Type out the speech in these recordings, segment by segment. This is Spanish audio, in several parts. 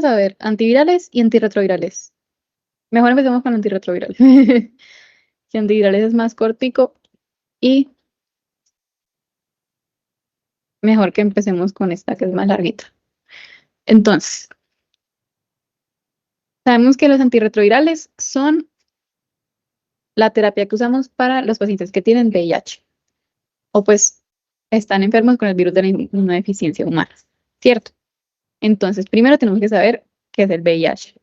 vamos a ver antivirales y antirretrovirales. Mejor empecemos con antirretroviral. Que antivirales es más cortico y mejor que empecemos con esta que es más larguita. Entonces, sabemos que los antirretrovirales son la terapia que usamos para los pacientes que tienen VIH o pues están enfermos con el virus de la inmunodeficiencia humana, ¿cierto? Entonces, primero tenemos que saber qué es el VIH.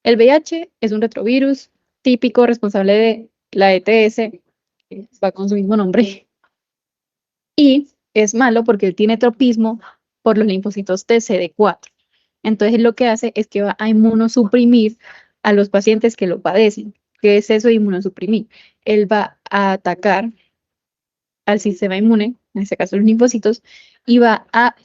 El VIH es un retrovirus típico responsable de la ETS, que va con su mismo nombre, y es malo porque él tiene tropismo por los linfocitos TCD4. Entonces, lo que hace es que va a inmunosuprimir a los pacientes que lo padecen. ¿Qué es eso de inmunosuprimir? Él va a atacar al sistema inmune, en este caso los linfocitos, y va a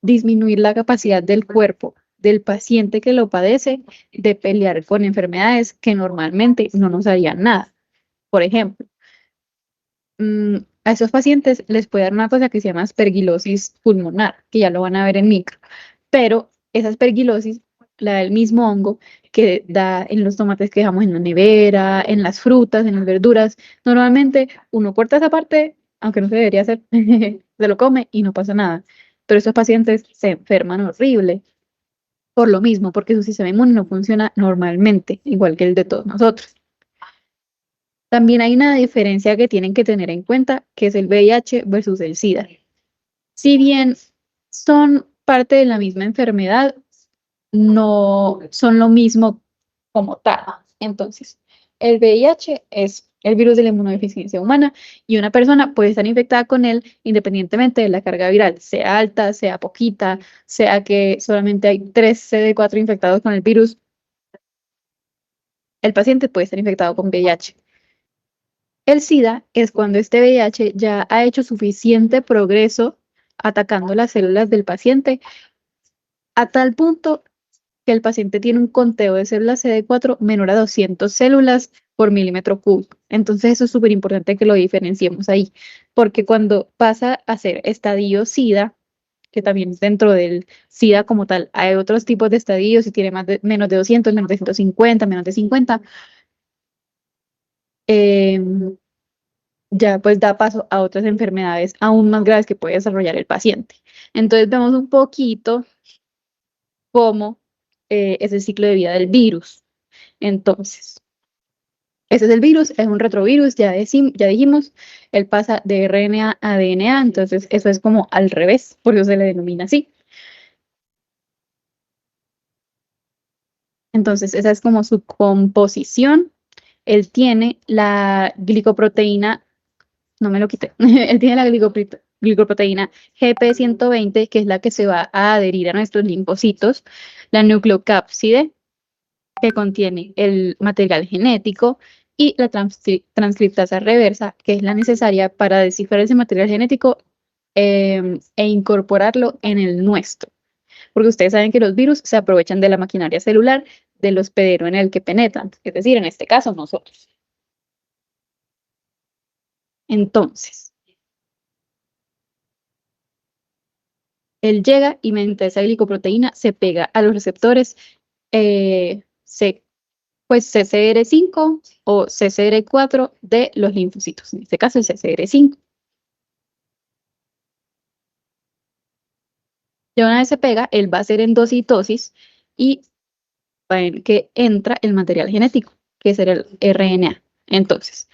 disminuir la capacidad del cuerpo del paciente que lo padece de pelear con enfermedades que normalmente no nos harían nada. Por ejemplo, a esos pacientes les puede dar una cosa que se llama aspergilosis pulmonar, que ya lo van a ver en micro, pero esa aspergilosis la da el mismo hongo que da en los tomates que dejamos en la nevera, en las frutas, en las verduras. Normalmente uno corta esa parte, aunque no se debería hacer, se lo come y no pasa nada. Pero esos pacientes se enferman horrible por lo mismo, porque su sistema inmune no funciona normalmente, igual que el de todos nosotros. También hay una diferencia que tienen que tener en cuenta, que es el VIH versus el SIDA. Si bien son parte de la misma enfermedad, no son lo mismo como tal. Entonces, el VIH es el virus de la inmunodeficiencia humana y una persona puede estar infectada con él independientemente de la carga viral, sea alta, sea poquita, sea que solamente hay 3 CD4 infectados con el virus, el paciente puede estar infectado con VIH. El SIDA es cuando este VIH ya ha hecho suficiente progreso atacando las células del paciente a tal punto que el paciente tiene un conteo de células CD4 menor a 200 células por milímetro cúbico. Entonces eso es súper importante que lo diferenciemos ahí, porque cuando pasa a ser estadio SIDA, que también dentro del SIDA como tal, hay otros tipos de estadios, si tiene menos de 200, menos de 150, menos de 50, ya pues da paso a otras enfermedades aún más graves que puede desarrollar el paciente. Entonces vemos un poquito cómo es el ciclo de vida del virus. Entonces, ese es el virus, es un retrovirus, ya dijimos, él pasa de RNA a DNA, entonces eso es como al revés, por eso se le denomina así. Entonces, esa es como su composición. Él tiene la glicoproteína, no me lo quité, él tiene la glicoproteína GP120, que es la que se va a adherir a nuestros linfocitos, la nucleocápside, que contiene el material genético, y la transcriptasa reversa, que es la necesaria para descifrar ese material genético e incorporarlo en el nuestro. Porque ustedes saben que los virus se aprovechan de la maquinaria celular del hospedero en el que penetran, es decir, en este caso nosotros. Entonces, él llega y mediante esa glicoproteína se pega a los receptores eh, pues CCR5 o CCR4 de los linfocitos, en este caso el CCR5. Ya una vez se pega, él va a hacer endocitosis y va a ver que entra el material genético, que será el RNA. Entonces,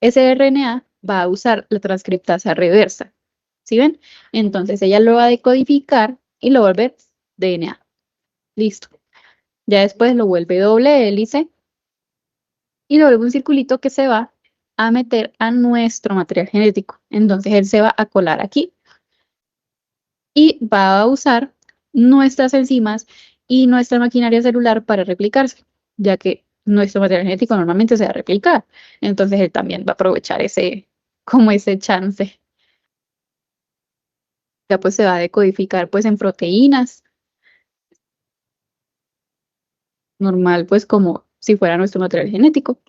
ese RNA va a usar la transcriptasa reversa. ¿Sí ven? Entonces ella lo va a decodificar y lo va a volver DNA. Listo. Ya después lo vuelve doble hélice y lo vuelve un circulito que se va a meter a nuestro material genético. Entonces él se va a colar aquí y va a usar nuestras enzimas y nuestra maquinaria celular para replicarse, ya que nuestro material genético normalmente se va a replicar. Entonces él también va a aprovechar como ese chance. Ya pues se va a decodificar pues en proteínas, normal pues como si fuera nuestro material genético,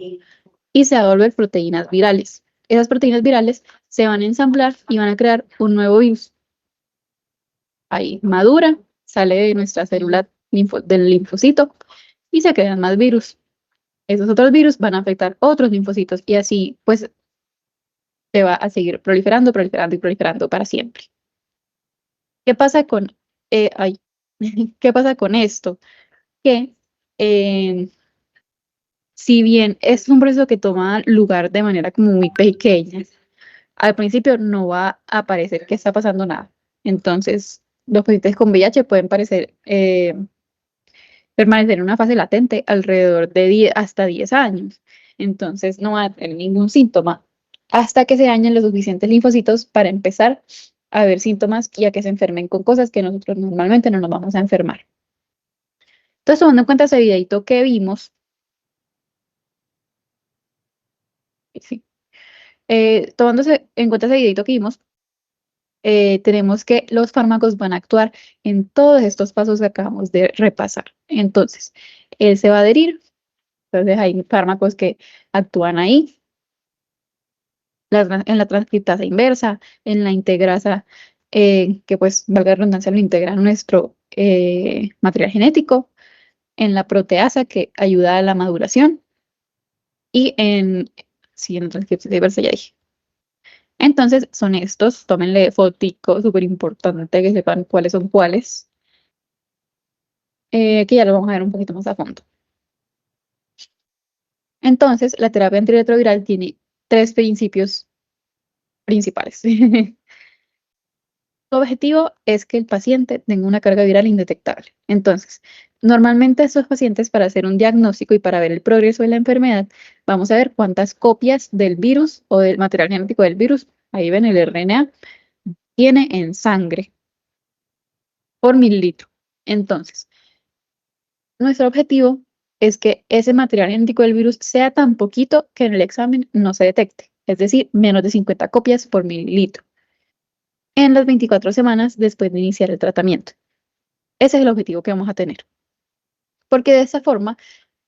y se va a volver proteínas virales. Esas proteínas virales se van a ensamblar y van a crear un nuevo virus. Ahí madura, sale de nuestra célula del linfocito y se crean más virus. Esos otros virus van a afectar otros linfocitos y así pues se va a seguir proliferando, proliferando y proliferando para siempre. ¿Qué pasa con, ay, ¿qué pasa con esto? Que eh, si bien es un proceso que toma lugar de manera como muy pequeña, al principio no va a parecer que está pasando nada. Entonces, los pacientes con VIH pueden permanecer en una fase latente alrededor de 10 hasta 10 años. Entonces, no va a tener ningún síntoma hasta que se dañen los suficientes linfocitos para empezar a ver síntomas y a que se enfermen con cosas que nosotros normalmente no nos vamos a enfermar. Entonces, tomando en cuenta ese videito que vimos, sí, tomándose en cuenta ese videito que vimos, tenemos que los fármacos van a actuar en todos estos pasos que acabamos de repasar. Entonces, él se va a adherir, entonces hay fármacos que actúan ahí, en la transcriptasa inversa, en la integrasa, que pues, valga la redundancia, lo integra nuestro material genético, en la proteasa que ayuda a la maduración y sí, en la transcriptasa inversa ya dije. Entonces, son estos, tómenle fotico, súper importante que sepan cuáles son cuáles, que ya lo vamos a ver un poquito más a fondo. Entonces, la terapia antirretroviral tiene tres principios principales. Su objetivo es que el paciente tenga una carga viral indetectable. Entonces, normalmente estos pacientes, para hacer un diagnóstico y para ver el progreso de la enfermedad, vamos a ver cuántas copias del virus o del material genético del virus, ahí ven el RNA, tiene en sangre por mililitro. Entonces, nuestro objetivo es que ese material genético del virus sea tan poquito que en el examen no se detecte, es decir, menos de 50 copias por mililitro, en las 24 semanas después de iniciar el tratamiento. Ese es el objetivo que vamos a tener, porque de esa forma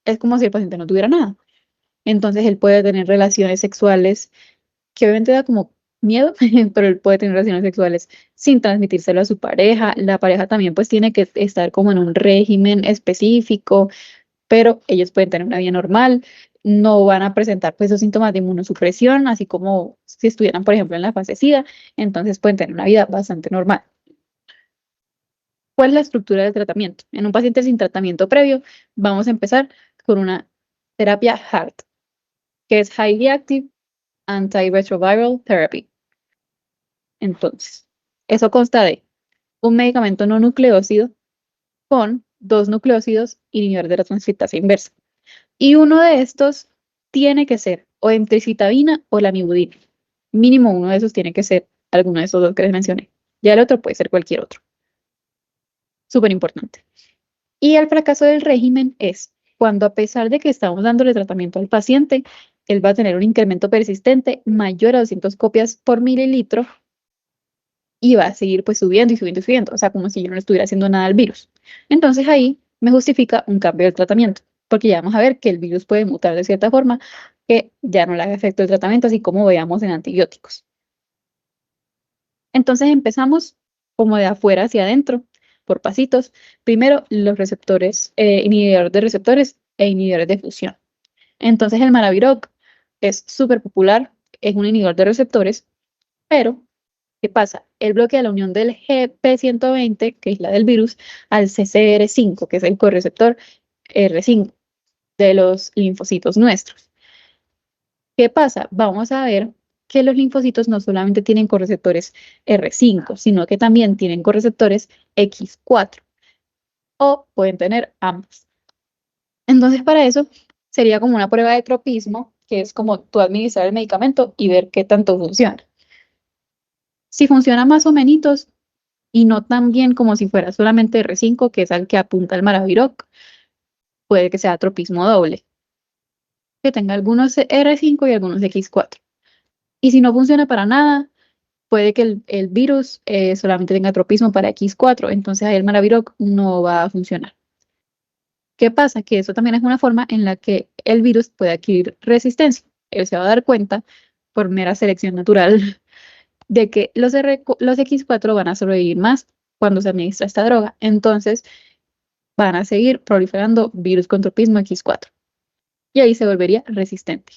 es como si el paciente no tuviera nada. Entonces él puede tener relaciones sexuales, que obviamente da como miedo, pero él puede tener relaciones sexuales sin transmitírselo a su pareja. La pareja también pues tiene que estar como en un régimen específico, pero ellos pueden tener una vida normal, no van a presentar pues esos síntomas de inmunosupresión, así como si estuvieran, por ejemplo, en la fase SIDA, entonces pueden tener una vida bastante normal. ¿Cuál es la estructura del tratamiento? En un paciente sin tratamiento previo, vamos a empezar con una terapia HART, que es Highly Active Antiretroviral Therapy. Entonces, eso consta de un medicamento no nucleócido con dos nucleócidos inhibidores de la transcriptasa inversa. Y uno de estos tiene que ser o emtricitabina o lamivudina. Mínimo uno de esos tiene que ser alguno de esos dos que les mencioné. Ya el otro puede ser cualquier otro. Súper importante. Y el fracaso del régimen es cuando, a pesar de que estamos dándole tratamiento al paciente, él va a tener un incremento persistente mayor a 200 copias por mililitro y va a seguir pues subiendo y subiendo y subiendo, o sea, como si yo no le estuviera haciendo nada al virus. Entonces ahí me justifica un cambio del tratamiento, porque ya vamos a ver que el virus puede mutar de cierta forma que ya no le haga efecto el tratamiento, así como veamos en antibióticos. Entonces empezamos como de afuera hacia adentro, por pasitos. Primero, los receptores, inhibidores de receptores e inhibidores de fusión. Entonces el Maraviroc es súper popular, es un inhibidor de receptores, pero ¿qué pasa? Él bloquea la unión del GP120, que es la del virus, al CCR5, que es el correceptor R5 de los linfocitos nuestros. ¿Qué pasa? Vamos a ver que los linfocitos no solamente tienen correceptores R5, sino que también tienen correceptores X4 o pueden tener ambos. Entonces, para eso sería como una prueba de tropismo, que es como tú administrar el medicamento y ver qué tanto funciona. Si funciona más o menos y no tan bien como si fuera solamente R5, que es al que apunta el Maraviroc, puede que sea tropismo doble, que tenga algunos R5 y algunos X4. Y si no funciona para nada, puede que el virus solamente tenga tropismo para X4, entonces ahí el Maraviroc no va a funcionar. ¿Qué pasa? Que eso también es una forma en la que el virus puede adquirir resistencia. Él se va a dar cuenta, por mera selección natural, de que los X4 van a sobrevivir más cuando se administra esta droga. Entonces, van a seguir proliferando virus con tropismo X4 y ahí se volvería resistente.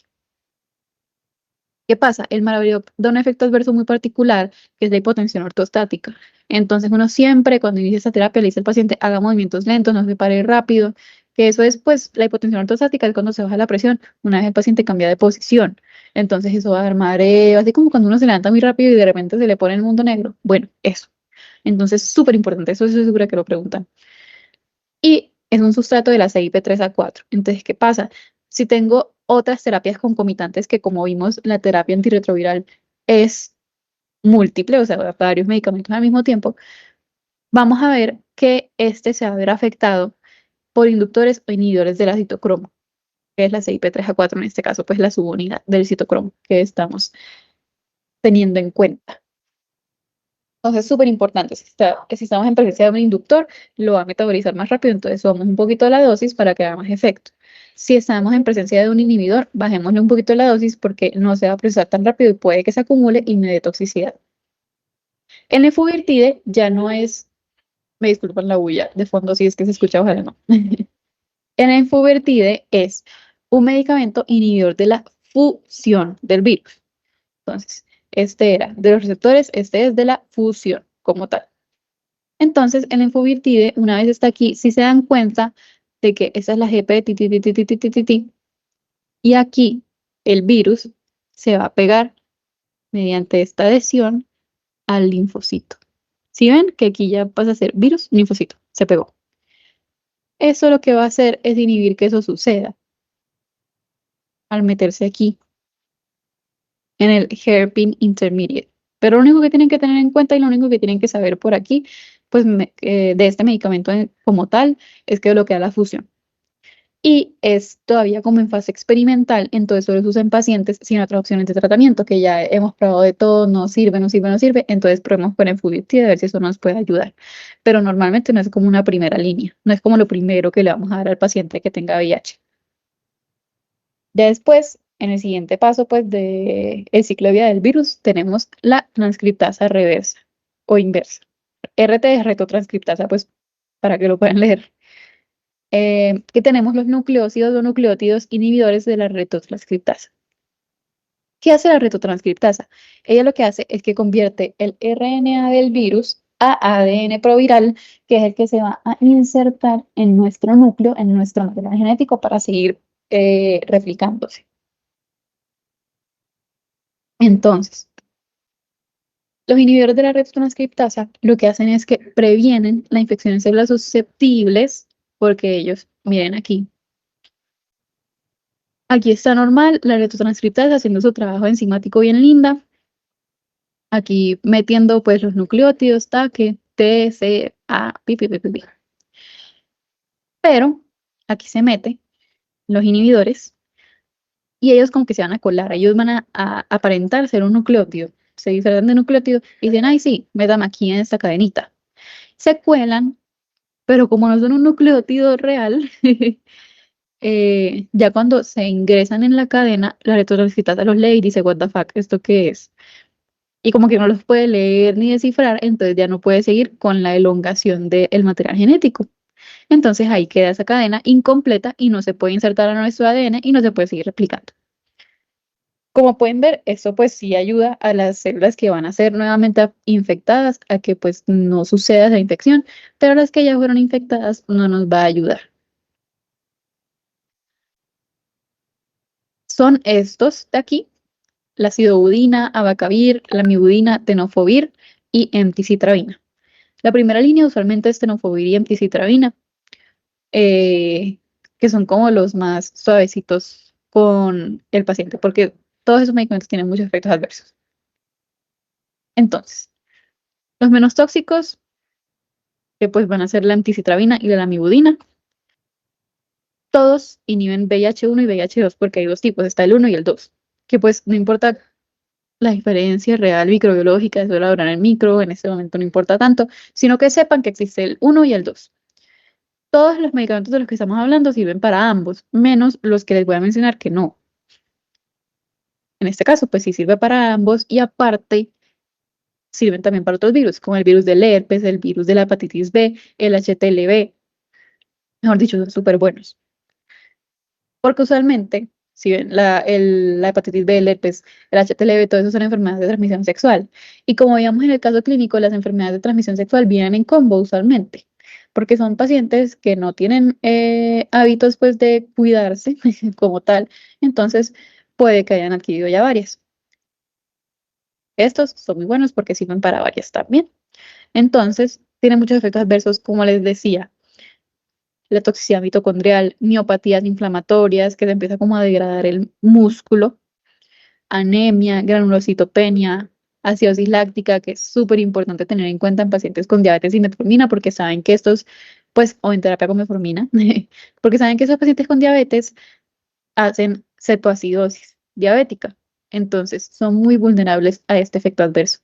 ¿Qué pasa? El maravilloso da un efecto adverso muy particular, que es la hipotensión ortostática. Entonces uno siempre cuando inicia esta terapia le dice al paciente haga movimientos lentos, no se pare rápido, que eso es pues la hipotensión ortostática es cuando se baja la presión una vez el paciente cambia de posición. Entonces eso va a dar mareo, así como cuando uno se levanta muy rápido y de repente se le pone el mundo negro. Bueno, eso. Entonces súper importante, eso estoy segura que lo preguntan. Y es un sustrato de la CYP3A4. Entonces, ¿qué pasa? Si tengo otras terapias concomitantes que como vimos, la terapia antirretroviral es múltiple, o sea, varios medicamentos al mismo tiempo, vamos a ver que este se va a ver afectado por inductores o inhibidores del citocromo, que es la CYP3A4, en este caso, pues la subunidad del citocromo que estamos teniendo en cuenta. Entonces, es súper importante. Si estamos en presencia de un inductor, lo va a metabolizar más rápido, entonces subamos un poquito la dosis para que haga más efecto. Si estamos en presencia de un inhibidor, bajémosle un poquito la dosis porque no se va a procesar tan rápido y puede que se acumule y me dé toxicidad. El nefuvirtide ya no es, me disculpan la bulla de fondo si es que se escucha, ojalá no. El nefuvirtide es un medicamento inhibidor de la fusión del virus. Entonces, este era de los receptores, este es de la fusión como tal. Entonces, el enfovirtide, una vez está aquí, si se dan cuenta de que esa es la GP de ti, ti, ti, ti, ti, ti, ti, ti, ti, y aquí el virus se va a pegar mediante esta adhesión al linfocito. ¿Sí ven? Que aquí ya pasa a ser virus, linfocito, se pegó. Eso lo que va a hacer es inhibir que eso suceda al meterse aquí en el hairpin intermediate. Pero lo único que tienen que tener en cuenta y lo único que tienen que saber por aquí, pues de este medicamento como tal, es que bloquea la fusión. Y es todavía como en fase experimental, entonces solo se usa en pacientes sin otras opciones de tratamiento, que ya hemos probado de todo, no sirve, no sirve, no sirve, entonces probemos con el Fluidity a ver si eso nos puede ayudar. Pero normalmente no es como una primera línea, no es como lo primero que le vamos a dar al paciente que tenga VIH. Ya después, en el siguiente paso, pues, de el ciclo de vida del virus, tenemos la transcriptasa reversa o inversa. RT es retotranscriptasa, pues, para que lo puedan leer. Que tenemos los nucleócidos o nucleótidos inhibidores de la retotranscriptasa. ¿Qué hace la retotranscriptasa? Ella lo que hace es que convierte el RNA del virus a ADN proviral, que es el que se va a insertar en nuestro núcleo, en nuestro material genético para seguir replicándose. Entonces, los inhibidores de la retotranscriptasa lo que hacen es que previenen la infección en células susceptibles, porque ellos, miren aquí, aquí está normal, la retotranscriptasa haciendo su trabajo enzimático bien linda. Aquí metiendo pues los nucleótidos, taque, T, C, A, pi, pi, pi, pi, pi. Pero aquí se mete los inhibidores y ellos como que se van a colar, ellos van a aparentar ser un nucleótido, se disfrazan de nucleótido y dicen, ay sí, métame aquí en esta cadenita. Se cuelan, pero como no son un nucleótido real, ya cuando se ingresan en la cadena, la retrotranscriptasa los lee y dice, what the fuck, ¿esto qué es? Y como que no los puede leer ni descifrar, entonces ya no puede seguir con la elongación del material genético. Entonces ahí queda esa cadena incompleta y no se puede insertar a nuestro ADN y no se puede seguir replicando. Como pueden ver, esto pues sí ayuda a las células que van a ser nuevamente infectadas a que pues no suceda esa infección, pero las que ya fueron infectadas no nos va a ayudar. Son estos de aquí, la acidobudina, abacavir, la mibudina, tenofovir y emtricitrabina. La primera línea usualmente es tenofovir y emtricitrabina, eh, que son como los más suavecitos con el paciente, porque todos esos medicamentos tienen muchos efectos adversos. Entonces, los menos tóxicos, que pues van a ser la emtricitrabina y la lamivudina, todos inhiben VIH1 y VIH2 porque hay dos tipos, está el 1 y el 2, que pues no importa la diferencia real microbiológica, eso de la en el micro, en este momento no importa tanto, sino que sepan que existe el 1 y el 2. Todos los medicamentos de los que estamos hablando sirven para ambos, menos los que les voy a mencionar que no. En este caso, pues sí sirve para ambos y aparte sirven también para otros virus, como el virus del herpes, el virus de la hepatitis B, el HTLV. mejor dicho, son súper buenos. Porque usualmente, si ven, la hepatitis B, el herpes, el HTLV, todo eso son enfermedades de transmisión sexual. Y como veíamos en el caso clínico, las enfermedades de transmisión sexual vienen en combo usualmente, porque son pacientes que no tienen hábitos pues de cuidarse como tal, entonces puede que hayan adquirido ya varias. Estos son muy buenos porque sirven para varias también. Entonces, tienen muchos efectos adversos, como les decía, la toxicidad mitocondrial, miopatías inflamatorias, que se empieza como a degradar el músculo, anemia, granulocitopenia, acidosis láctica, que es súper importante tener en cuenta en pacientes con diabetes y metformina, porque saben que estos, pues, o en terapia con metformina, porque saben que esos pacientes con diabetes hacen cetoacidosis diabética. Entonces, son muy vulnerables a este efecto adverso.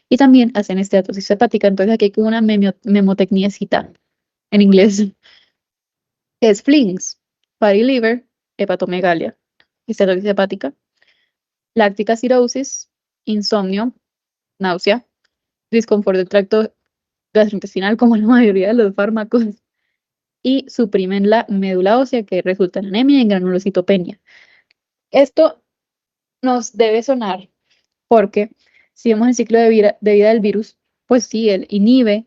Y también hacen esteatosis hepática. Entonces, aquí hay como una memotecniecita en inglés, que es FLINGS, fatty liver, hepatomegalia, esteatosis hepática, láctica cirosis, insomnio, náusea, disconfort del tracto gastrointestinal, como la mayoría de los fármacos, y suprimen la médula ósea, que resulta en anemia y en granulocitopenia. Esto nos debe sonar porque si vemos el ciclo de vida del virus, pues sí, él inhibe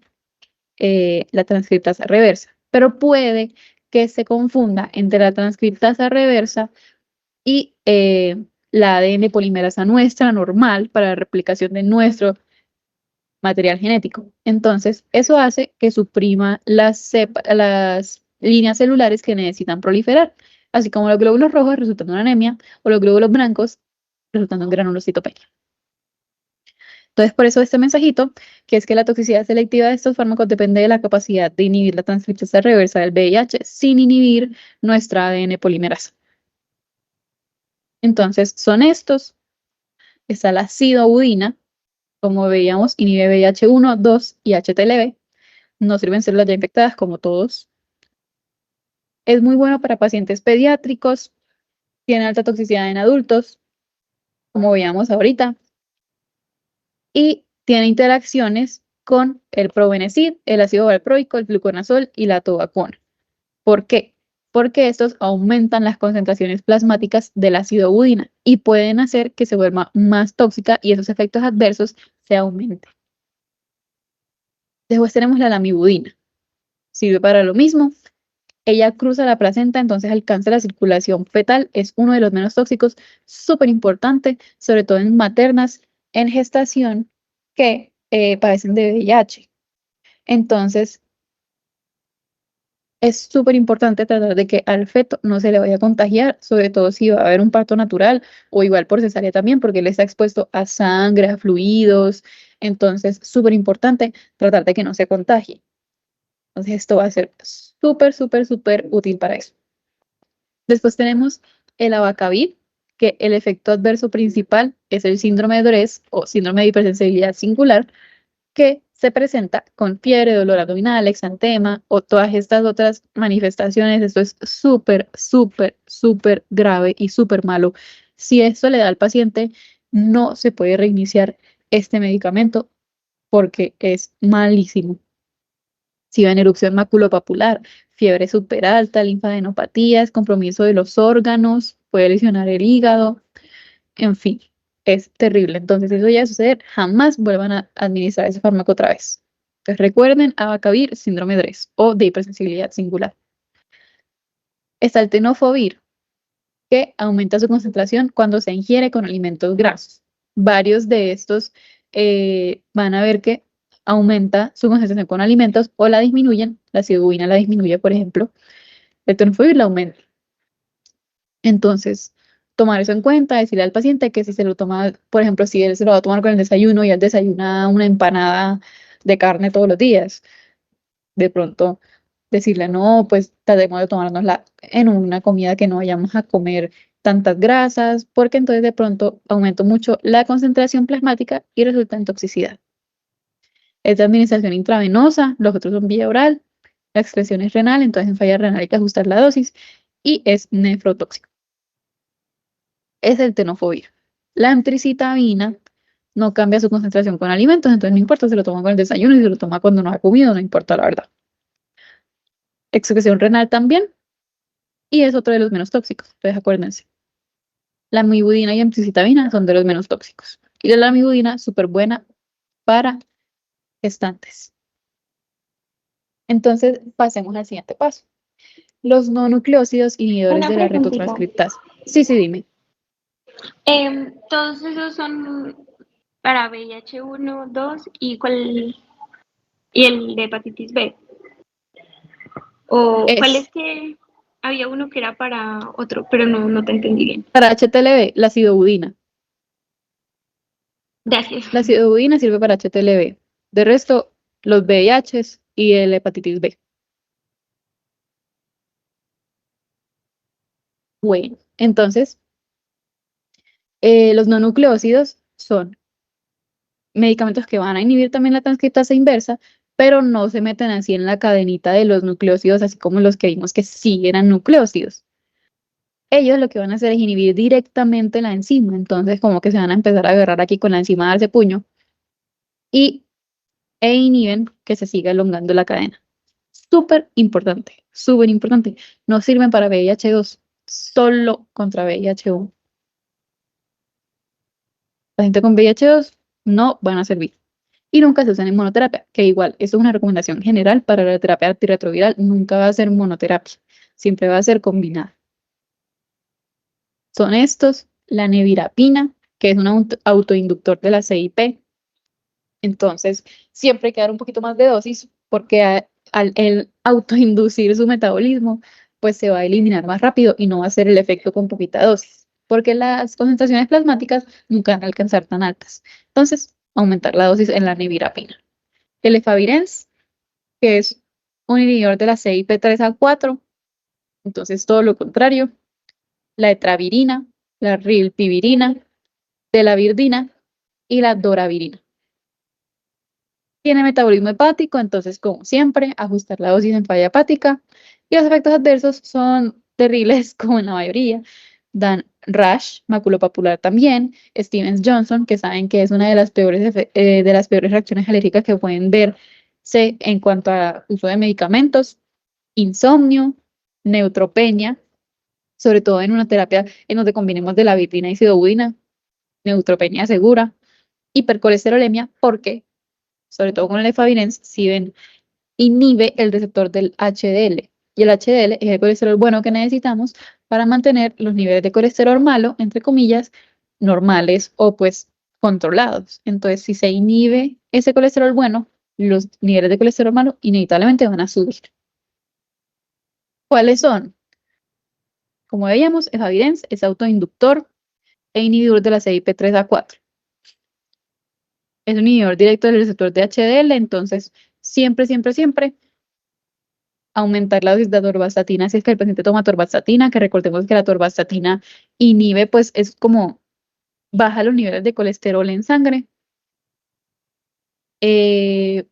la transcriptasa reversa, pero puede que se confunda entre la transcriptasa reversa y la ADN polimerasa nuestra normal para la replicación de nuestro material genético. Entonces, eso hace que suprima las líneas celulares que necesitan proliferar, así como los glóbulos rojos resultando en anemia o los glóbulos blancos resultando en granulocitopenia. Entonces, por eso este mensajito, que es que la toxicidad selectiva de estos fármacos depende de la capacidad de inhibir la transcriptasa reversa del VIH sin inhibir nuestra ADN polimerasa. Entonces, son estos. Está la sidobudina, como veíamos, inhibe VIH1, 2 y HTLV. No sirven células ya infectadas como todos. Es muy bueno para pacientes pediátricos. Tiene alta toxicidad en adultos, como veíamos ahorita. Y tiene interacciones con el probenecid, el ácido valproico, el fluconazol y la tobacona. ¿Por qué? Porque estos aumentan las concentraciones plasmáticas del ácido budina y pueden hacer que se vuelva más tóxica y esos efectos adversos se aumenten. Después tenemos la lamivudina. Sirve para lo mismo. Ella cruza la placenta, entonces alcanza la circulación fetal. Es uno de los menos tóxicos, súper importante, sobre todo en maternas en gestación que padecen de VIH. Entonces, es súper importante tratar de que al feto no se le vaya a contagiar, sobre todo si va a haber un parto natural o igual por cesárea también, porque él está expuesto a sangre, a fluidos. Entonces, súper importante tratar de que no se contagie. Entonces, esto va a ser súper, súper, súper útil para eso. Después tenemos el abacavir, que el efecto adverso principal es el síndrome de Durez o síndrome de hipersensibilidad singular, que se presenta con fiebre, dolor abdominal, exantema o todas estas otras manifestaciones. Esto es súper, súper, súper grave y súper malo. Si esto le da al paciente, no se puede reiniciar este medicamento porque es malísimo. Si va en erupción maculopapular, fiebre súper alta, linfadenopatías, compromiso de los órganos, puede lesionar el hígado, en fin, es terrible. Entonces, si eso ya suceder, jamás vuelvan a administrar ese fármaco otra vez. Entonces, recuerden, abacavir, síndrome de Dres o de hipersensibilidad singular. Está el tenofovir, que aumenta su concentración cuando se ingiere con alimentos grasos. Varios de estos van a ver que aumenta su concentración con alimentos o la disminuyen. La sidubina la disminuye, por ejemplo. El tenofovir la aumenta. Entonces, tomar eso en cuenta, decirle al paciente que si se lo toma, por ejemplo, si él se lo va a tomar con el desayuno y él desayuna una empanada de carne todos los días, de pronto decirle, no, pues tratemos de tomárnosla en una comida que no vayamos a comer tantas grasas, porque entonces de pronto aumenta mucho la concentración plasmática y resulta en toxicidad. Es de administración intravenosa, los otros son vía oral, la excreción es renal, entonces en falla renal hay que ajustar la dosis y es nefrotóxico. Es el tenofovir. La antricitabina no cambia su concentración con alimentos, entonces no importa si lo toma con el desayuno, si se lo toma cuando no ha comido, no importa la verdad. excreción renal también, y es otro de los menos tóxicos. Entonces acuérdense, la amibudina y emtricitabina son de los menos tóxicos. Y la amibudina, súper buena para gestantes. Entonces, pasemos al siguiente paso. Los no nucleósidos inhibidores Una de la preguntita. retotranscriptasa. Sí, dime. Todos esos son para VIH-1, 2 y el de hepatitis B. O cuál es Es que había uno que era para otro, pero no te entendí bien. para HTLV, la acidobudina. Gracias. La acidobudina sirve para HTLV. De resto, los VIHs y el hepatitis B. Bueno, entonces, los no nucleósidos son medicamentos que van a inhibir también la transcriptasa inversa, pero no se meten así en la cadenita de los nucleósidos, así como los que vimos que sí eran nucleósidos. Ellos lo que van a hacer es inhibir directamente la enzima, entonces como que se van a empezar a agarrar aquí con la enzima, a darse puño, y, e inhiben que se siga elongando la cadena. Súper importante, súper importante. No sirven para VIH-2, solo contra VIH-1. La gente con VIH-2 no van a servir. Y nunca se usan en monoterapia, que igual, esto es una recomendación general para la terapia antirretroviral, nunca va a ser monoterapia, siempre va a ser combinada. Son estos, la nevirapina, que es un autoinductor de la CIP, entonces siempre hay que dar un poquito más de dosis porque al el autoinducir su metabolismo, pues se va a eliminar más rápido y no va a ser el efecto con poquita dosis, porque las concentraciones plasmáticas nunca van a alcanzar tan altas. Entonces, aumentar la dosis en la nevirapina. El efavirenz, que es un inhibidor de la CYP3A4, entonces todo lo contrario, la etravirina, la rilpivirina, de la virdina y la doravirina. Tiene metabolismo hepático, entonces, como siempre, ajustar la dosis en falla hepática. Y los efectos adversos son terribles, como en la mayoría. Dan rash, maculopapular también, Stevens-Johnson, que saben que es una de las peores reacciones alérgicas que pueden verse en cuanto a uso de medicamentos, insomnio, neutropenia, sobre todo en una terapia en donde combinemos de la vitrina y sidobudina, neutropenia segura, hipercolesterolemia, porque sobre todo con el efavirenz, si ven, inhibe el receptor del HDL. Y el HDL es el colesterol bueno que necesitamos para mantener los niveles de colesterol malo, entre comillas, normales o pues controlados. Entonces, si se inhibe ese colesterol bueno, los niveles de colesterol malo inevitablemente van a subir. ¿Cuáles son? Como veíamos, efavirenz es autoinductor e inhibidor de la CYP3A4. Es un inhibidor directo del receptor de HDL, entonces siempre, siempre, siempre aumentar la dosis de atorvastatina si es que el paciente toma atorvastatina, que recordemos que la atorvastatina inhibe, pues es como baja los niveles de colesterol en sangre, eh,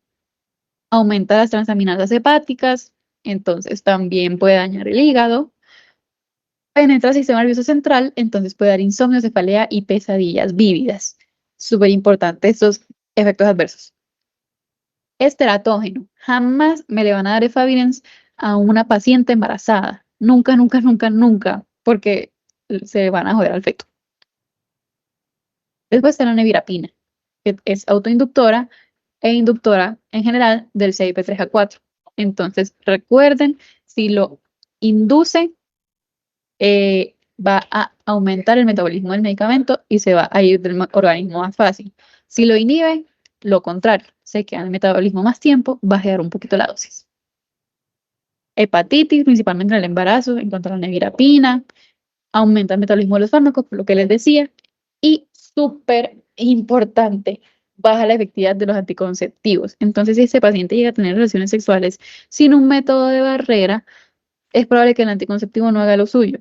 aumenta las transaminasas hepáticas, entonces también puede dañar el hígado, penetra el sistema nervioso central, entonces puede dar insomnio, cefalea y pesadillas vívidas. Súper importante estos efectos adversos. Es teratógeno. Jamás me le van a dar efavirenz a una paciente embarazada. Nunca, nunca, nunca, nunca, porque se van a joder al feto. Después está la nevirapina, que es autoinductora e inductora en general del CYP3A4. Entonces, recuerden, si lo induce, va a aumentar el metabolismo del medicamento y se va a ir del organismo más fácil. Si lo inhibe, lo contrario, se queda en el metabolismo más tiempo, va a bajar un poquito la dosis. Hepatitis, principalmente en el embarazo, en cuanto a la nevirapina, aumenta el metabolismo de los fármacos, por lo que les decía, y súper importante, baja la efectividad de los anticonceptivos. Entonces, si ese paciente llega a tener relaciones sexuales sin un método de barrera, es probable que el anticonceptivo no haga lo suyo.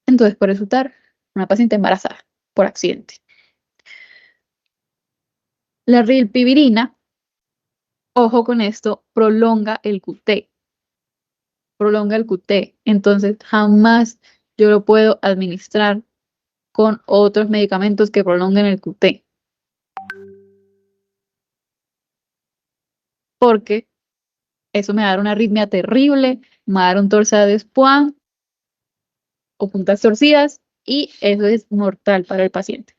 Entonces puede resultar una paciente embarazada por accidente. La rilpivirina, ojo con esto, prolonga el QT. Prolonga el QT. Entonces jamás yo lo puedo administrar con otros medicamentos que prolonguen el QT. Porque eso me va a dar una arritmia terrible, me va a dar un torsade de Spuan o puntas torcidas y eso es mortal para el paciente.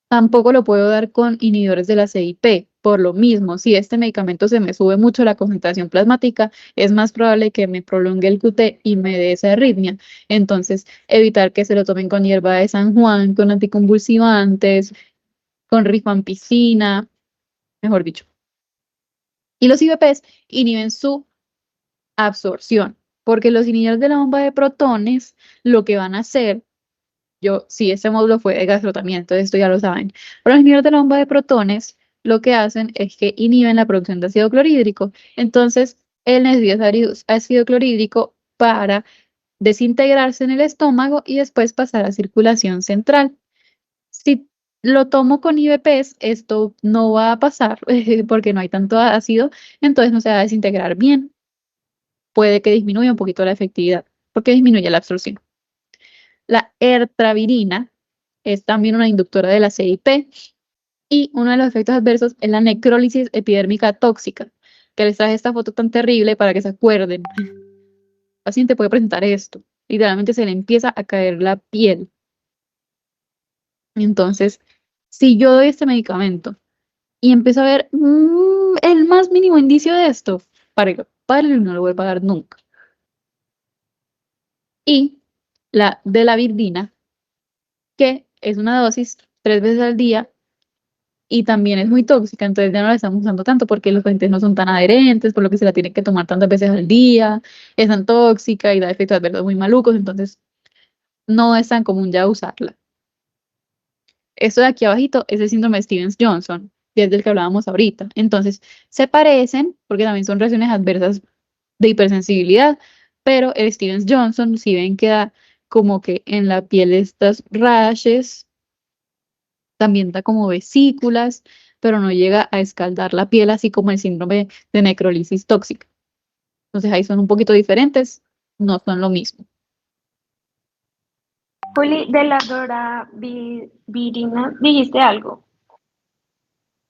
Tampoco lo puedo dar con inhibidores de la CIP. Por lo mismo, si este medicamento se me sube mucho la concentración plasmática, es más probable que me prolongue el QT y me dé esa arritmia. Entonces, evitar que se lo tomen con hierba de San Juan, con anticonvulsivantes, con rifampicina, mejor dicho. Y los IVPs inhiben su absorción, porque los inhibidores de la bomba de protones lo que van a hacer, sí, este módulo fue de gastrotamiento, entonces esto ya lo saben, pero los inhibidores de la bomba de protones lo que hacen es que inhiben la producción de ácido clorhídrico, entonces él necesita ácido clorhídrico para desintegrarse en el estómago y después pasar a circulación central. Si lo tomo con IVPs, esto no va a pasar porque no hay tanto ácido, entonces no se va a desintegrar bien. Puede que disminuya un poquito la efectividad porque disminuye la absorción. La ertravirina es también una inductora de la CIP y uno de los efectos adversos es la necrólisis epidérmica tóxica, que les traje esta foto tan terrible para que se acuerden. El paciente puede presentar esto. Literalmente se le empieza a caer la piel. Entonces, si yo doy este medicamento y empiezo a ver el más mínimo indicio de esto, párelo y no lo vuelvo a dar nunca. Y la de la virdina, que es una dosis 3 veces al día y también es muy tóxica, entonces ya no la estamos usando tanto porque los pacientes no son tan adherentes, por lo que se la tienen que tomar tantas veces al día, es tan tóxica y da efectos adversos muy malucos, entonces no es tan común ya usarla. Esto de aquí abajito es el síndrome de Stevens-Johnson, que es del que hablábamos ahorita. Entonces, se parecen porque también son reacciones adversas de hipersensibilidad, pero el Stevens-Johnson, si ven que da como que en la piel estas rashes, también da como vesículas, pero no llega a escaldar la piel, así como el síndrome de necrólisis tóxica. Entonces ahí son un poquito diferentes, no son lo mismo. Juli, de la doravirina, dijiste algo.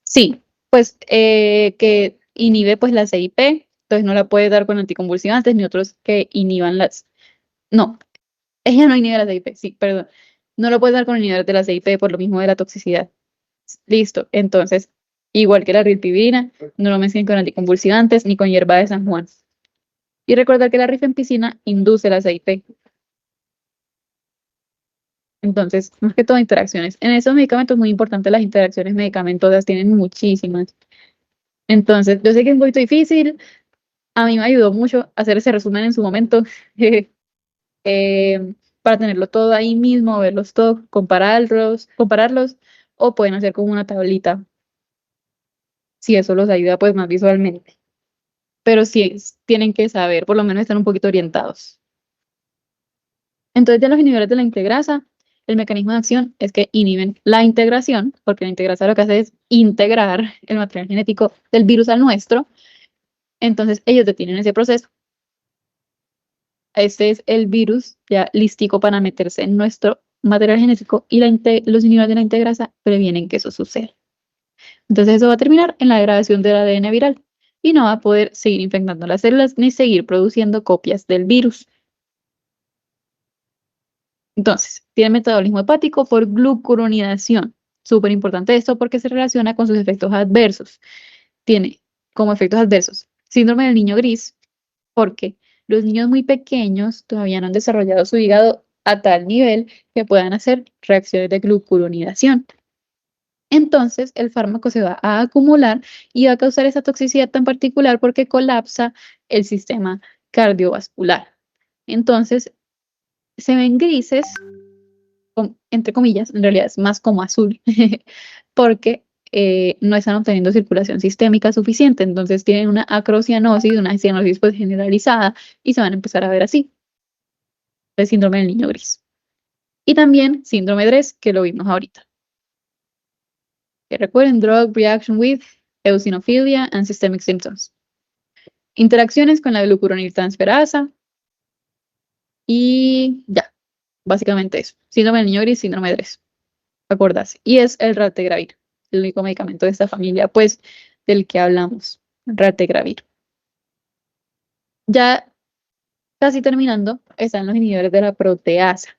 Sí, pues que inhibe pues la CIP, entonces no la puede dar con anticonvulsivantes ni otros que inhiban las... No, ella no inhibe la CIP, sí, perdón. No lo puede dar con inhibidores de la CIP por lo mismo de la toxicidad. Listo, entonces, igual que la rilpivirina, no lo mezclen con anticonvulsivantes ni con hierba de San Juan. Y recordar que la rifampicina induce la CIP. Entonces, más que todo interacciones. En esos medicamentos es muy importante las interacciones medicamentosas, tienen muchísimas. Entonces, yo sé que es un poquito difícil, a mí me ayudó mucho hacer ese resumen en su momento, para tenerlo todo ahí mismo, verlos todos, compararlos, o pueden hacer como una tablita, si eso los ayuda pues más visualmente. Pero sí tienen que saber, por lo menos están un poquito orientados. Entonces, ya los inhibidores de la integrasa, el mecanismo de acción es que inhiben la integración, porque la integrasa lo que hace es integrar el material genético del virus al nuestro. Entonces, ellos detienen ese proceso. Este es el virus ya listico para meterse en nuestro material genético y los inhibidores de la integrasa previenen que eso suceda. Entonces, eso va a terminar en la degradación del ADN viral y no va a poder seguir infectando las células ni seguir produciendo copias del virus. Entonces, tiene metabolismo hepático por glucuronidación. Súper importante esto porque se relaciona con sus efectos adversos. Tiene como efectos adversos síndrome del niño gris, porque los niños muy pequeños todavía no han desarrollado su hígado a tal nivel que puedan hacer reacciones de glucuronidación. Entonces, el fármaco se va a acumular y va a causar esa toxicidad tan particular porque colapsa el sistema cardiovascular. Entonces, se ven grises entre comillas, en realidad es más como azul, porque no están obteniendo circulación sistémica suficiente, entonces tienen una acrocianosis, una cianosis pues generalizada y se van a empezar a ver así, el síndrome del niño gris. Y también síndrome de DRESS, que lo vimos ahorita. Que recuerden, drug reaction with eosinophilia and systemic symptoms. Interacciones con la glucuroniltransferasa y ya, básicamente eso. Síndrome del niño gris, síndrome de DRESS. Acordarse. Y es el raltegravir, el único medicamento de esta familia, pues, del que hablamos. raltegravir. Ya casi terminando, están los inhibidores de la proteasa.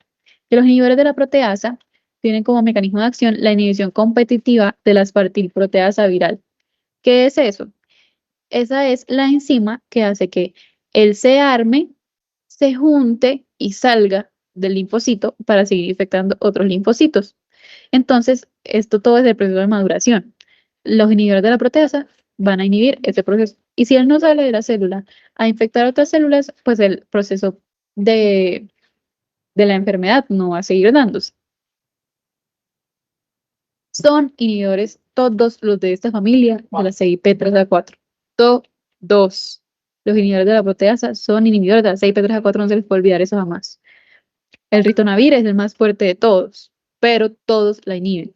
Que los inhibidores de la proteasa tienen como mecanismo de acción la inhibición competitiva de la aspartilproteasa viral. ¿Qué es eso? Esa es la enzima que hace que él se arme, se junte y salga del linfocito para seguir infectando otros linfocitos. Entonces, esto todo es el proceso de maduración. Los inhibidores de la proteasa van a inhibir ese proceso. Y si él no sale de la célula a infectar otras células, pues el proceso de, de la enfermedad no va a seguir dándose. Son inhibidores todos los de esta familia de la CIP3A4. Todos los inhibidores de la proteasa son inhibidores de la CIP3A4, no se les puede olvidar eso jamás. El ritonavir es el más fuerte de todos, pero todos la inhiben.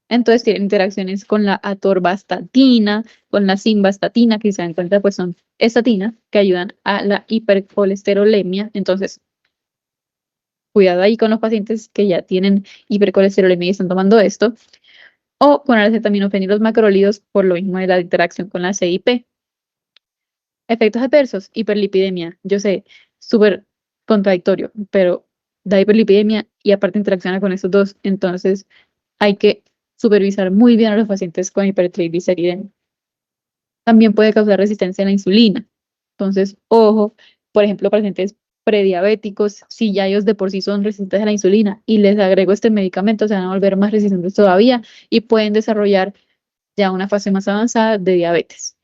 Entonces tienen interacciones con la atorvastatina, con la simvastatina, que se dan cuenta pues son estatinas que ayudan a la hipercolesterolemia. Entonces, cuidado ahí con los pacientes que ya tienen hipercolesterolemia y están tomando esto. O con el acetaminofén los macrólidos por lo mismo de la interacción con la CIP. Efectos adversos, hiperlipidemia. Yo sé, súper contradictorio, pero da hiperlipidemia y aparte interacciona con estos dos. Entonces, hay que supervisar muy bien a los pacientes con hipertrigliceridemia. También puede causar resistencia a la insulina. Entonces, ojo, por ejemplo, pacientes prediabéticos, si ya ellos de por sí son resistentes a la insulina y les agrego este medicamento, se van a volver más resistentes todavía y pueden desarrollar ya una fase más avanzada de diabetes.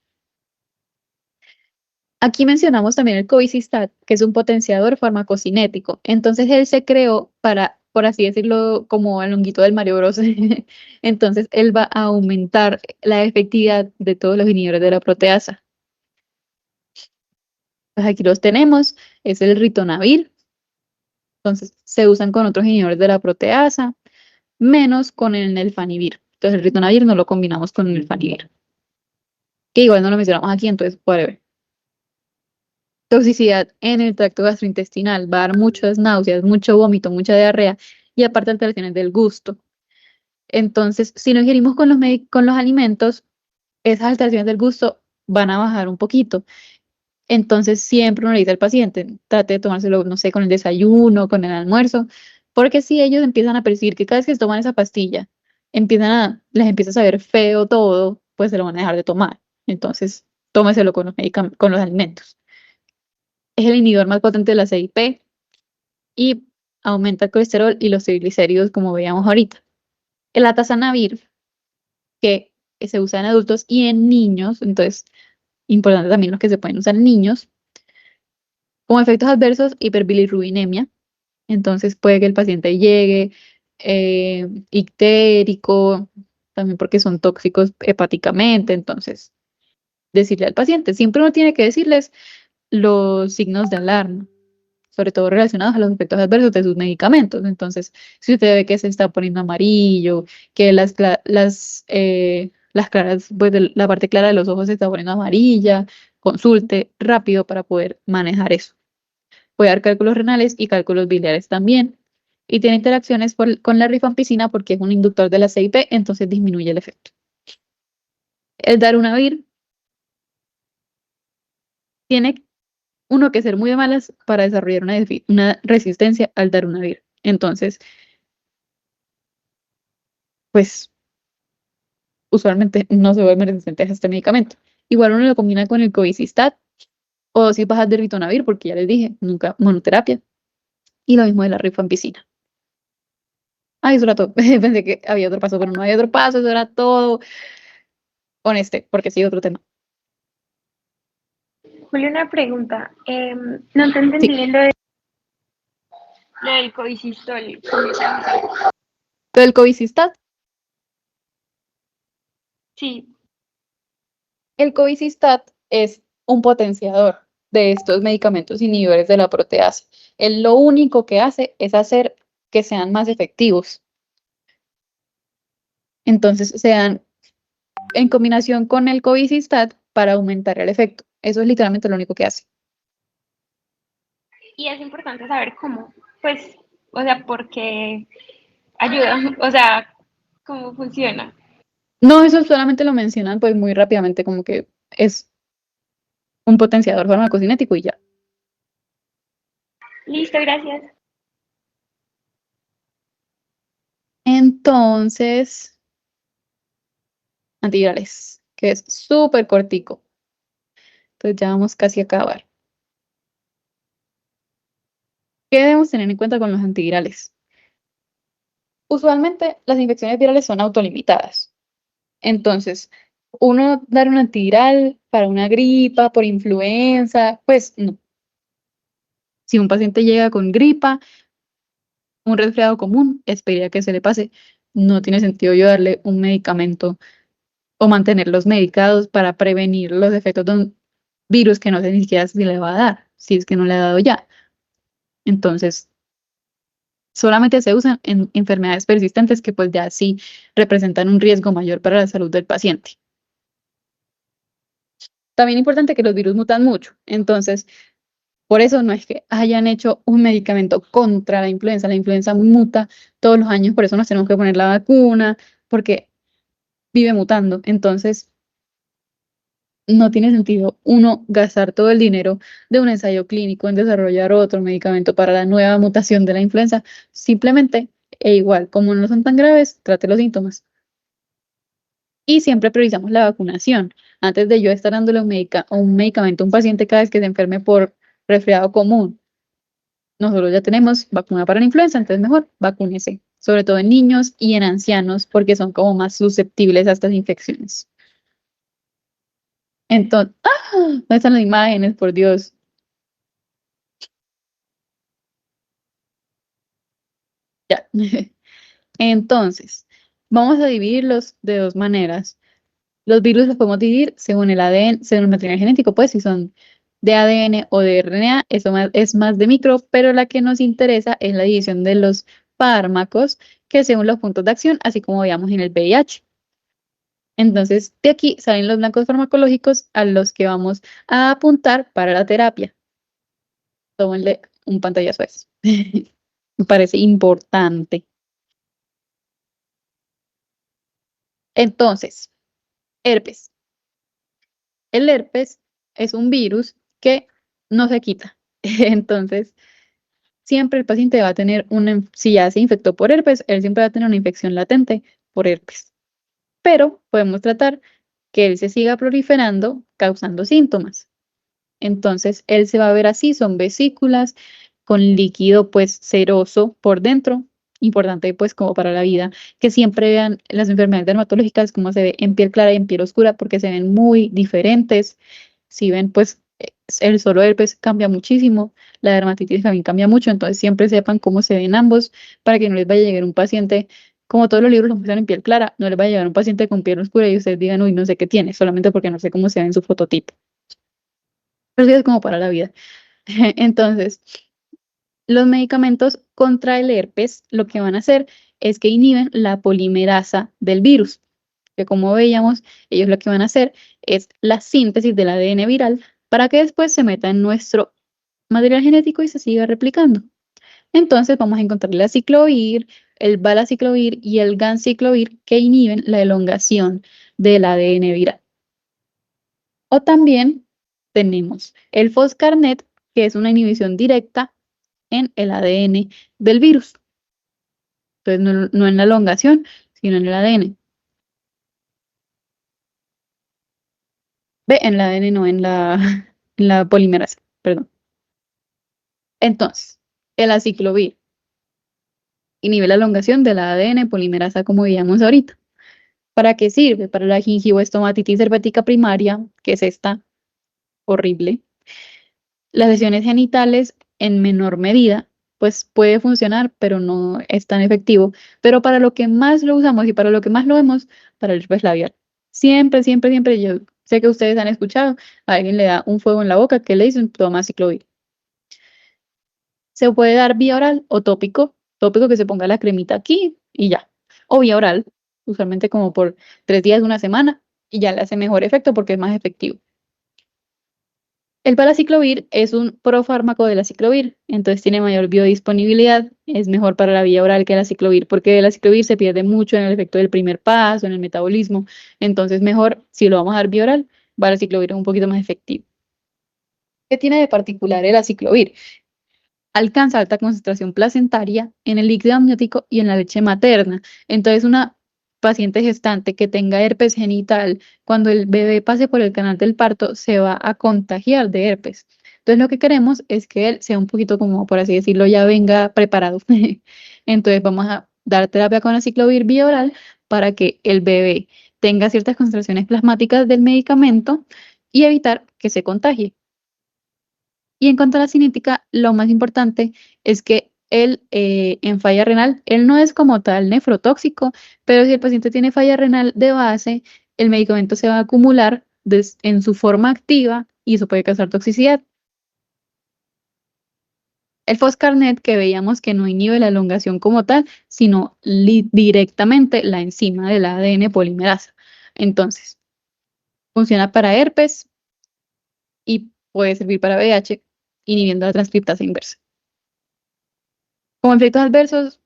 Aquí mencionamos también el cobicistat, que es un potenciador farmacocinético. Entonces él se creó para, por así decirlo, como el honguito del Mario Bros. Entonces él va a aumentar la efectividad de todos los inhibidores de la proteasa. Pues aquí los tenemos, es el ritonavir. Entonces se usan con otros inhibidores de la proteasa, menos con el nelfanivir. Entonces el ritonavir no lo combinamos con el nelfanivir, que igual no lo mencionamos aquí, entonces whatever. Toxicidad en el tracto gastrointestinal, va a dar muchas náuseas, mucho vómito, mucha diarrea y aparte alteraciones del gusto. Entonces, si lo ingerimos con con los alimentos, esas alteraciones del gusto van a bajar un poquito. Entonces, siempre uno le dice al paciente, trate de tomárselo, no sé, con el desayuno, con el almuerzo, porque si ellos empiezan a percibir que cada vez que se toman esa pastilla, les empieza a saber feo todo, pues se lo van a dejar de tomar. Entonces, tómeselo con con los alimentos. Es el inhibidor más potente de la CIP y aumenta el colesterol y los triglicéridos, como veíamos ahorita. El atazanavir, que se usa en adultos y en niños, entonces, importante también los que se pueden usar en niños, como efectos adversos, hiperbilirrubinemia, entonces puede que el paciente llegue ictérico, también porque son tóxicos hepáticamente, entonces, decirle al paciente, siempre uno tiene que decirles los signos de alarma, sobre todo relacionados a los efectos adversos de sus medicamentos. Entonces, si usted ve que se está poniendo amarillo, que las claras, pues la parte clara de los ojos se está poniendo amarilla, consulte rápido para poder manejar eso. Puede dar cálculos renales y cálculos biliares también. Y tiene interacciones con la rifampicina porque es un inductor de la CIP, entonces disminuye el efecto. El darunavir tiene uno que ser muy de malas para desarrollar una resistencia al darunavir. Entonces, pues usualmente no se vuelven resistentes a este medicamento. Igual uno lo combina con el cobicistat o dosis bajas de ritonavir, porque ya les dije, nunca monoterapia. Y lo mismo de la rifampicina. Ay, eso era todo. Pensé que había otro paso, pero no había otro paso, eso era todo con este, porque sí, otro tema. Julio, una pregunta. No te entendí Sí, bien lo del covisistol. ¿Cómo se usa? lo del cobicistat. Sí. El cobicistat es un potenciador de estos medicamentos inhibidores de la proteasa. Él lo único que hace es hacer que sean más efectivos. Entonces se dan en combinación con el cobicistat para aumentar el efecto. Eso es literalmente lo único que hace. Y es importante saber cómo, pues, o sea, porque ayuda, o sea, cómo funciona. No, eso solamente lo mencionan pues muy rápidamente, como que es un potenciador farmacocinético y ya. Listo, gracias. Entonces, antivirales, que es súper cortico. Entonces ya vamos casi a acabar. ¿Qué debemos tener en cuenta con los antivirales? Usualmente las infecciones virales son autolimitadas. Entonces, uno dar un antiviral para una gripa, por influenza, pues no. Si un paciente llega con gripa, un resfriado común, esperaría que se le pase. No tiene sentido yo darle un medicamento o mantenerlos medicados para prevenir los efectos de un virus que no sé ni siquiera si le va a dar, si es que no le ha dado ya. Entonces, solamente se usan en enfermedades persistentes que pues ya sí representan un riesgo mayor para la salud del paciente. También importante que los virus mutan mucho, entonces por eso no es que hayan hecho un medicamento contra la influenza muta todos los años, por eso nos tenemos que poner la vacuna, porque vive mutando, entonces no tiene sentido uno gastar todo el dinero de un ensayo clínico en desarrollar otro medicamento para la nueva mutación de la influenza, simplemente e igual, como no son tan graves, trate los síntomas. Y siempre priorizamos la vacunación. Antes de yo estar dándole un medicamento a un paciente cada vez que se enferme por resfriado común. Nosotros ya tenemos vacuna para la influenza, entonces mejor vacúnese, sobre todo en niños y en ancianos, porque son como más susceptibles a estas infecciones. Entonces, ¡ah! ¿Dónde están las imágenes? Por Dios. Ya. Entonces, vamos a dividirlos de dos maneras. Los virus los podemos dividir según el ADN, según el material genético, pues si son de ADN o de RNA, eso es más de micro, pero la que nos interesa es la división de los fármacos, que según los puntos de acción, así como veíamos en el VIH. Entonces, de aquí salen los blancos farmacológicos a los que vamos a apuntar para la terapia. Tómenle un pantallazo a eso. Me parece importante. Entonces, herpes. El herpes es un virus que no se quita. Entonces, siempre el paciente va a tener si ya se infectó por herpes, él siempre va a tener una infección latente por herpes. Pero podemos tratar que él se siga proliferando causando síntomas. Entonces, él se va a ver así, son vesículas con líquido pues seroso por dentro, importante pues como para la vida, que siempre vean las enfermedades dermatológicas como se ve en piel clara y en piel oscura porque se ven muy diferentes. Si ven pues el solo herpes cambia muchísimo, la dermatitis también cambia mucho, entonces siempre sepan cómo se ven ambos para que no les vaya a llegar un paciente, como todos los libros lo muestran en piel clara, no les vaya a llegar un paciente con piel oscura y ustedes digan, uy, no sé qué tiene, solamente porque no sé cómo se ve en su fototipo. Pero sí es como para la vida. Entonces, los medicamentos contra el herpes lo que van a hacer es que inhiben la polimerasa del virus, que como veíamos, ellos lo que van a hacer es la síntesis del ADN viral para que después se meta en nuestro material genético y se siga replicando. Entonces vamos a encontrar la ciclovir, el valaciclovir y el ganciclovir que inhiben la elongación del ADN viral. O también tenemos el foscarnet, que es una inhibición directa en el ADN del virus. Entonces, no en la elongación, sino en el ADN. Ve, en el ADN, no en la, en la polimerasa, perdón. Entonces, el aciclovir inhibe la elongación del ADN polimerasa, como veíamos ahorita. ¿Para qué sirve? Para la gingivoestomatitis herpética primaria, que es esta horrible. Las lesiones genitales en menor medida, pues puede funcionar, pero no es tan efectivo. Pero para lo que más lo usamos y para lo que más lo vemos, para el herpes labial. Siempre, siempre, siempre, yo sé que ustedes han escuchado, a alguien le da un fuego en la boca, que le dicen? Toma ciclovir. Se puede dar vía oral o tópico, tópico que se ponga la cremita aquí y ya. O vía oral, usualmente como por 3 días, una semana, y ya le hace mejor efecto porque es más efectivo. El palaciclovir es un profármaco de la ciclovir, entonces tiene mayor biodisponibilidad, es mejor para la vía oral que el aciclovir, porque el aciclovir se pierde mucho en el efecto del primer paso, en el metabolismo, entonces mejor si lo vamos a dar vía oral, Valaciclovir es un poquito más efectivo. ¿Qué tiene de particular el aciclovir? Alcanza alta concentración placentaria en el líquido amniótico y en la leche materna. Entonces, una paciente gestante que tenga herpes genital, cuando el bebé pase por el canal del parto, se va a contagiar de herpes. Entonces, lo que queremos es que él sea un poquito, como por así decirlo, ya venga preparado. Entonces, vamos a dar terapia con aciclovir vía oral para que el bebé tenga ciertas concentraciones plasmáticas del medicamento y evitar que se contagie. Y en cuanto a la cinética, lo más importante es que él en falla renal, él no es como tal nefrotóxico, pero si el paciente tiene falla renal de base, el medicamento se va a acumular en su forma activa y eso puede causar toxicidad. El foscarnet, que veíamos que no inhibe la elongación como tal, sino directamente la enzima del ADN polimerasa. Entonces, funciona para herpes y puede servir para VIH, inhibiendo la transcriptasa inversa. Como efectos adversos,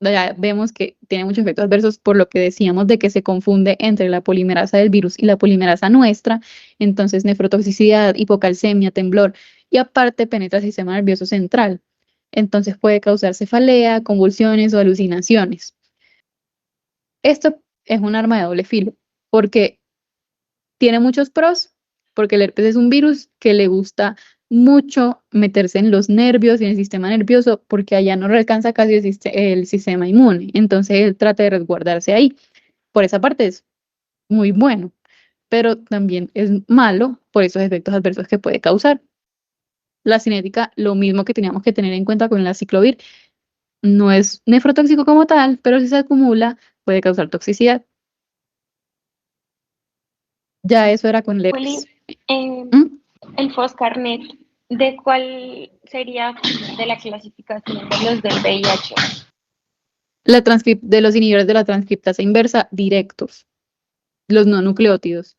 ya vemos que tiene muchos efectos adversos por lo que decíamos de que se confunde entre la polimerasa del virus y la polimerasa nuestra, entonces nefrotoxicidad, hipocalcemia, temblor y aparte penetra el sistema nervioso central. Entonces puede causar cefalea, convulsiones o alucinaciones. Esto es un arma de doble filo porque tiene muchos pros, porque el herpes es un virus que le gusta mucho meterse en los nervios y en el sistema nervioso, porque allá no le alcanza casi el sistema inmune. Entonces él trata de resguardarse ahí. Por esa parte es muy bueno, pero también es malo por esos efectos adversos que puede causar. La cinética, lo mismo que teníamos que tener en cuenta con el aciclovir, no es nefrotóxico como tal, pero si se acumula puede causar toxicidad. Ya eso era con el herpes. Juli, el Foscarnet, ¿de cuál sería de la clasificación de los del VIH? De los inhibidores de la transcriptasa inversa directos, los no nucleótidos.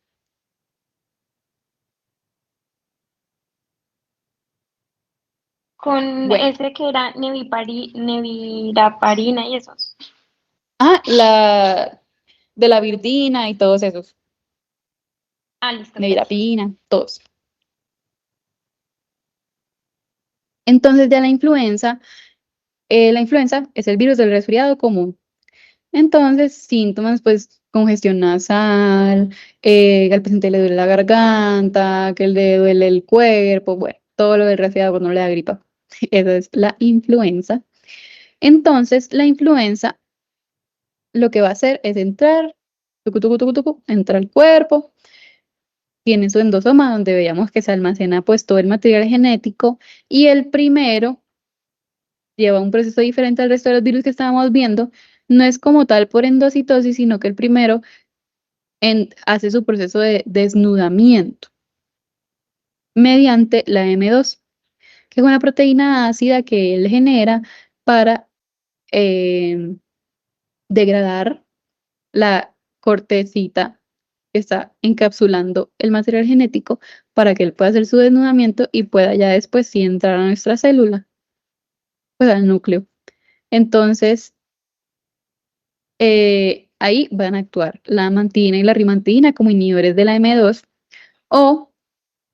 Con Bueno, ese que era neviraparina y esos. la de la virdina y todos esos, Ah, listo, gracias. nevirapina, todos. Entonces ya la influenza es el virus del resfriado común. Entonces, síntomas, pues, congestión nasal, que al paciente le duele la garganta, que le duele el cuerpo, bueno, todo lo del resfriado cuando le da gripa. Esa es la influenza. Entonces, la influenza lo que va a hacer es entrar, entra al cuerpo, tiene su endosoma donde veíamos que se almacena pues todo el material genético y el primero lleva un proceso diferente al resto de los virus que estábamos viendo, no es como tal por endocitosis, sino que el primero hace su proceso de desnudamiento mediante la M2, que es una proteína ácida que él genera para eh, degradar la cortecita que está encapsulando el material genético para que él pueda hacer su desnudamiento y pueda ya después sí entrar a nuestra célula, pues al núcleo. Entonces, ahí van a actuar la amantina y la rimantina como inhibidores de la M2 o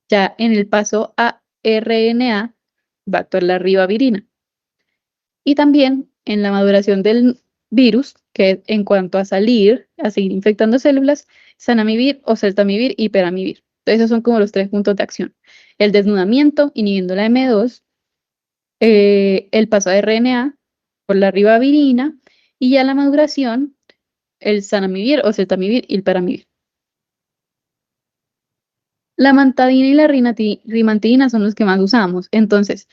ya en el paso a RNA va a actuar la ribavirina. Y también en la maduración del virus, que en cuanto a salir, a seguir infectando células, zanamivir o celtamivir y peramivir. Entonces, esos son como los tres puntos de acción. El desnudamiento, inhibiendo la M2, el paso a RNA por la ribavirina y ya la maduración, el zanamivir o celtamivir y el peramivir. La mantadina y la rimantina son los que más usamos. Entonces,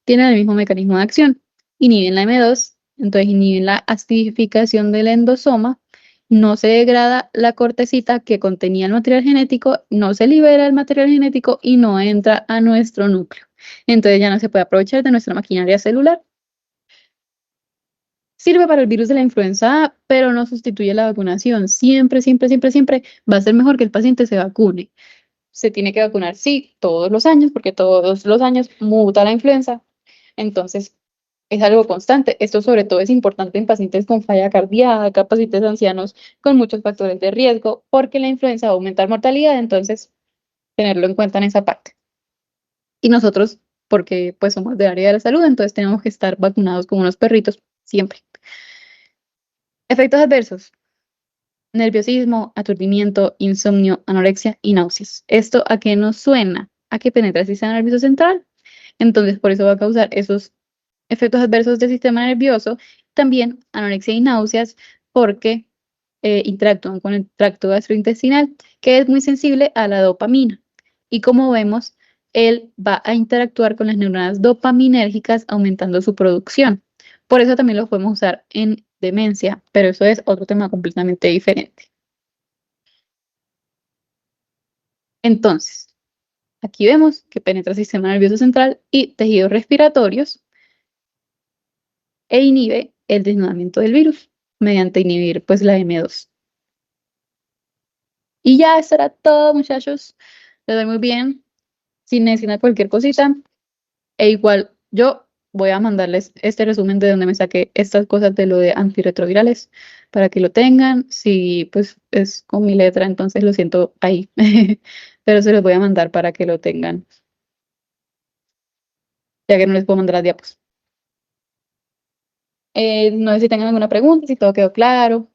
tienen el mismo mecanismo de acción. Inhiben la M2, entonces inhiben la acidificación del endosoma, no se degrada la cortecita que contenía el material genético, no se libera el material genético y no entra a nuestro núcleo. Entonces ya no se puede aprovechar de nuestra maquinaria celular. Sirve para el virus de la influenza A, pero no sustituye la vacunación. Siempre, siempre, siempre, siempre va a ser mejor que el paciente se vacune. Se tiene que vacunar, sí, todos los años, porque todos los años muta la influenza. Entonces, es algo constante. Esto sobre todo es importante en pacientes con falla cardíaca, pacientes ancianos con muchos factores de riesgo, porque la influenza va a aumentar mortalidad, entonces tenerlo en cuenta en esa parte. Y nosotros, porque pues somos del área de la salud, entonces tenemos que estar vacunados como unos perritos siempre. Efectos adversos: nerviosismo, aturdimiento, insomnio, anorexia y náuseas. ¿Esto a qué nos suena? A que penetra el sistema nervioso central. Entonces, por eso va a causar esos efectos adversos del sistema nervioso, también anorexia y náuseas, porque interactúan con el tracto gastrointestinal, que es muy sensible a la dopamina. Y como vemos, él va a interactuar con las neuronas dopaminérgicas, aumentando su producción. Por eso también lo podemos usar en demencia, pero eso es otro tema completamente diferente. Entonces, aquí vemos que penetra el sistema nervioso central y tejidos respiratorios e inhibe el desnudamiento del virus mediante inhibir pues la M2. Y ya estará todo, muchachos. Les doy muy bien. Si necesitan cualquier cosita, e igual yo voy a mandarles este resumen de donde me saqué estas cosas de lo de antirretrovirales para que lo tengan. Si pues es con mi letra, entonces lo siento ahí, pero se los voy a mandar para que lo tengan, ya que no les puedo mandar las diapos. No sé si tengan alguna pregunta, si todo quedó claro.